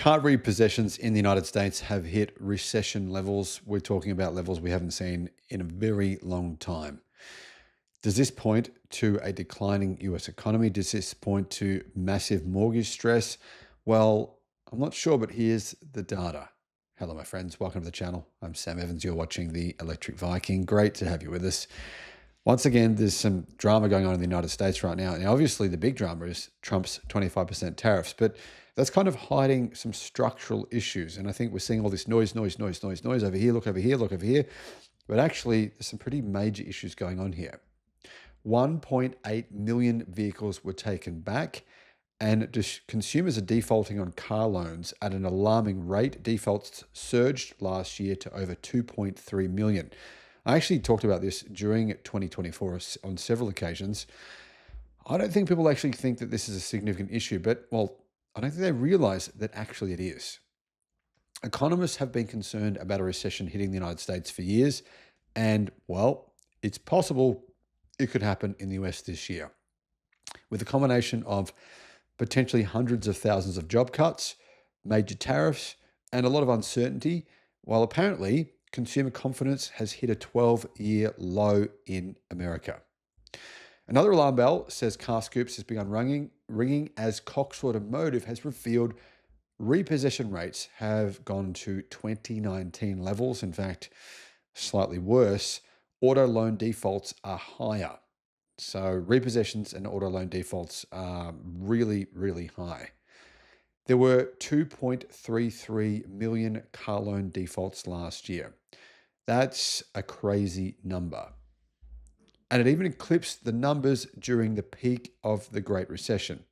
Car repossessions in the United States have hit recession levels. We're talking about levels we haven't seen in a very long time. Does this point to a declining US economy? Does this point to massive mortgage stress? Well, I'm not sure, but here's the data. Hello, my friends. Welcome to the channel. I'm Sam Evans. You're watching the Electric Viking. Great to have you with us. Once again, there's some drama going on in the United States right now. And obviously, the big drama is Trump's 25% tariffs, but that's kind of hiding some structural issues. And I think we're seeing all this noise over here, look over here, look over here. But actually, there's some pretty major issues going on here. 1.8 million vehicles were taken back, and consumers are defaulting on car loans at an alarming rate. Defaults surged last year to over 2.3 million. I actually talked about this during 2024 on several occasions. I don't think people actually think that this is a significant issue, but, well, I don't think they realize that actually it is. Economists have been concerned about a recession hitting the United States for years, and, well, it's possible it could happen in the US this year. With a combination of potentially hundreds of thousands of job cuts, major tariffs, and a lot of uncertainty, while apparently consumer confidence has hit a 12-year low in America. Another alarm bell says car scoops has begun ringing as Cox Automotive has revealed repossession rates have gone to 2019 levels. In fact, slightly worse. Auto loan defaults are higher. So repossessions and auto loan defaults are really, really high. There were 2.33 million car loan defaults last year. That's a crazy number. And it even eclipsed the numbers during the peak of the Great Recession.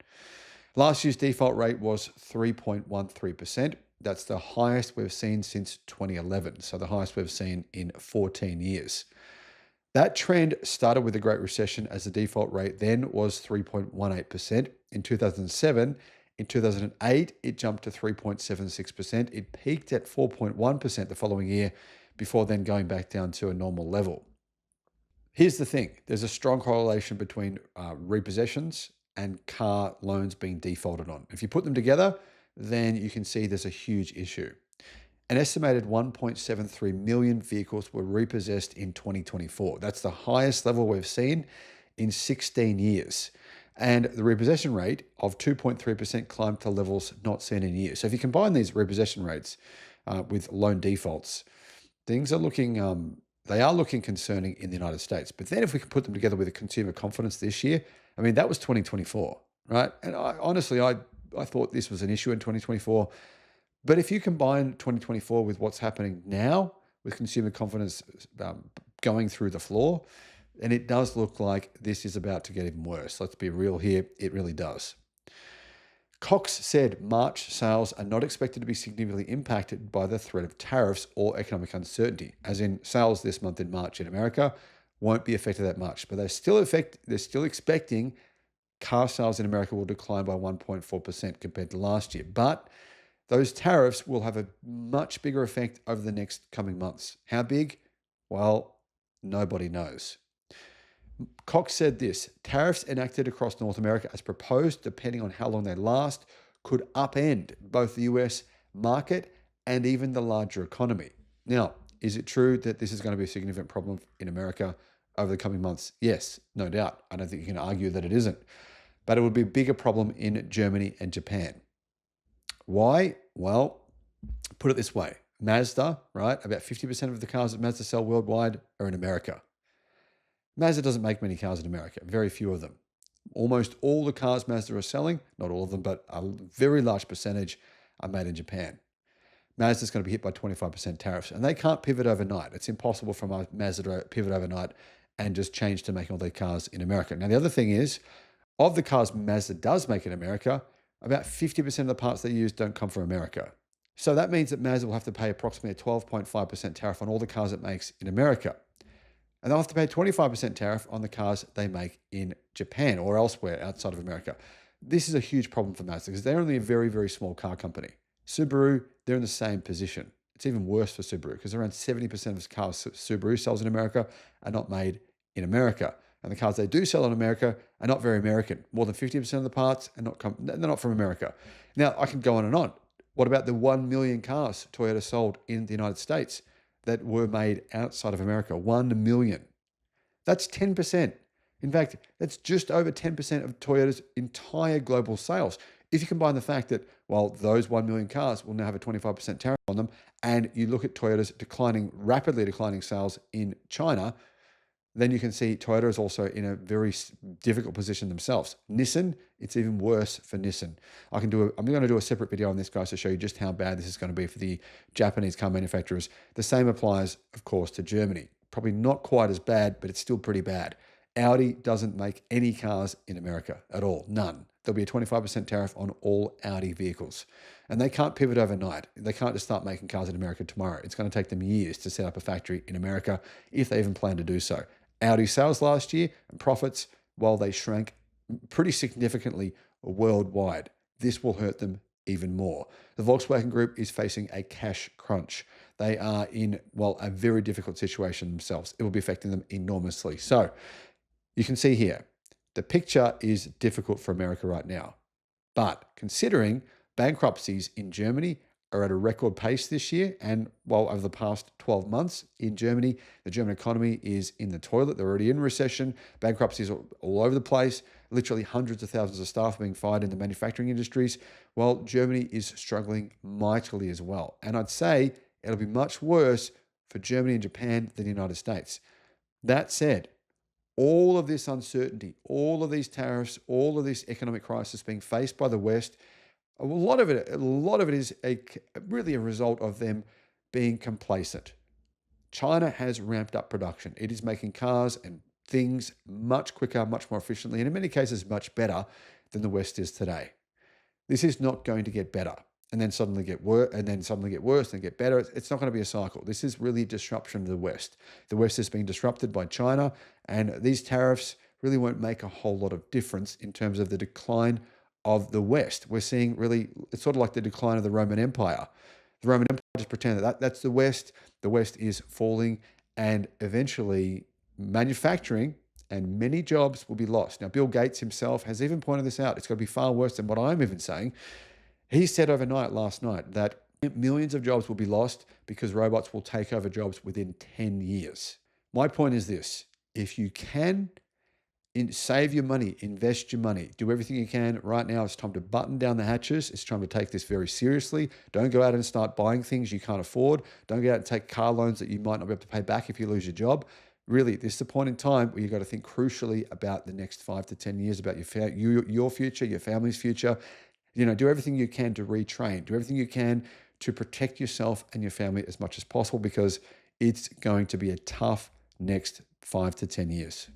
Last year's default rate was 3.13%. That's the highest we've seen since 2011. So the highest we've seen in 14 years. That trend started with the Great Recession, as the default rate then was 3.18% in 2007. In 2008, it jumped to 3.76%. It peaked at 4.1% the following year, before then going back down to a normal level. Here's the thing. There's a strong correlation between repossessions and car loans being defaulted on. If you put them together, then you can see there's a huge issue. An estimated 1.73 million vehicles were repossessed in 2024. That's the highest level we've seen in 16 years. And the repossession rate of 2.3% climbed to levels not seen in years. So if you combine these repossession rates with loan defaults, things are looking, they are looking concerning in the United States. But then if we can put them together with the consumer confidence this year, I mean, that was 2024, right? And honestly, I thought this was an issue in 2024. But if you combine 2024 with what's happening now, with consumer confidence going through the floor, and it does look like this is about to get even worse. Let's be real here. It really does. Cox said March sales are not expected to be significantly impacted by the threat of tariffs or economic uncertainty, as in sales this month in March in America won't be affected that much. But they're still expecting car sales in America will decline by 1.4% compared to last year. But those tariffs will have a much bigger effect over the next coming months. How big? Well, nobody knows. Cox said this: tariffs enacted across North America as proposed, depending on how long they last, could upend both the US market and even the larger economy. Now, is it true that this is going to be a significant problem in America over the coming months? Yes, no doubt. I don't think you can argue that it isn't. But it would be a bigger problem in Germany and Japan. Why? Well, put it this way. Mazda, right? About 50% of the cars that Mazda sell worldwide are in America. Mazda doesn't make many cars in America, very few of them. Almost all the cars Mazda are selling, not all of them, but a very large percentage are made in Japan. Mazda's going to be hit by 25% tariffs, and they can't pivot overnight. It's impossible for Mazda to pivot overnight and just change to making all their cars in America. Now, the other thing is, of the cars Mazda does make in America, about 50% of the parts they use don't come from America. So that means that Mazda will have to pay approximately a 12.5% tariff on all the cars it makes in America. And they'll have to pay a 25% tariff on the cars they make in Japan or elsewhere outside of America. This is a huge problem for Mazda because they're only a very, very small car company. Subaru, they're in the same position. It's even worse for Subaru because around 70% of the cars Subaru sells in America are not made in America. And the cars they do sell in America are not very American. More than 50% of the parts are they're not from America. Now, I can go on and on. What about the 1 million cars Toyota sold in the United States that were made outside of America? 1 million. That's 10%. In fact, that's just over 10% of Toyota's entire global sales. If you combine the fact that, well, those 1 million cars will now have a 25% tariff on them, and you look at Toyota's rapidly declining sales in China, then you can see Toyota is also in a very difficult position themselves. Nissan, it's even worse for Nissan. I'm going to do a separate video on this, guys, to show you just how bad this is going to be for the Japanese car manufacturers. The same applies, of course, to Germany. Probably not quite as bad, but it's still pretty bad. Audi doesn't make any cars in America at all, none. There'll be a 25% tariff on all Audi vehicles. And they can't pivot overnight. They can't just start making cars in America tomorrow. It's going to take them years to set up a factory in America, if they even plan to do so. Audi sales last year and profits, well, they shrank pretty significantly worldwide. This will hurt them even more. The Volkswagen Group is facing a cash crunch. They are in, well, a very difficult situation themselves. It will be affecting them enormously. So you can see here, the picture is difficult for America right now. But considering bankruptcies in Germany are at a record pace this year, and well, over the past 12 months in Germany, the German economy is in the toilet. They're already in recession. Bankruptcies are all over the place. Literally hundreds of thousands of staff being fired in the manufacturing industries. Well, Germany is struggling mightily as well. And I'd say it'll be much worse for Germany and Japan than the United States. That said, all of this uncertainty, all of these tariffs, all of this economic crisis being faced by the West, a lot of it is really a result of them being complacent. China has ramped up production. It is making cars and things much quicker, much more efficiently, and in many cases, much better than the West is today. This is not going to get better and then suddenly get worse, and then suddenly get worse and get better. It's not going to be a cycle. This is really disruption of the West. The West is being disrupted by China, and these tariffs really won't make a whole lot of difference in terms of the decline of the West. We're seeing really, it's sort of like the decline of the Roman Empire. The Roman Empire, just pretend that's the West. The West is falling, and eventually manufacturing and many jobs will be lost. Now, Bill Gates himself has even pointed this out. It's going to be far worse than what I'm even saying. He said last night, that millions of jobs will be lost because robots will take over jobs within 10 years. My point is this: if you can save your money, invest your money, do everything you can. Right now, it's time to button down the hatches. It's time to take this very seriously. Don't go out and start buying things you can't afford. Don't go out and take car loans that you might not be able to pay back if you lose your job. Really, this is the point in time where you've got to think crucially about the next 5 to 10 years, about your future, your family's future. Do everything you can to retrain. Do everything you can to protect yourself and your family as much as possible, because it's going to be a tough next 5 to 10 years.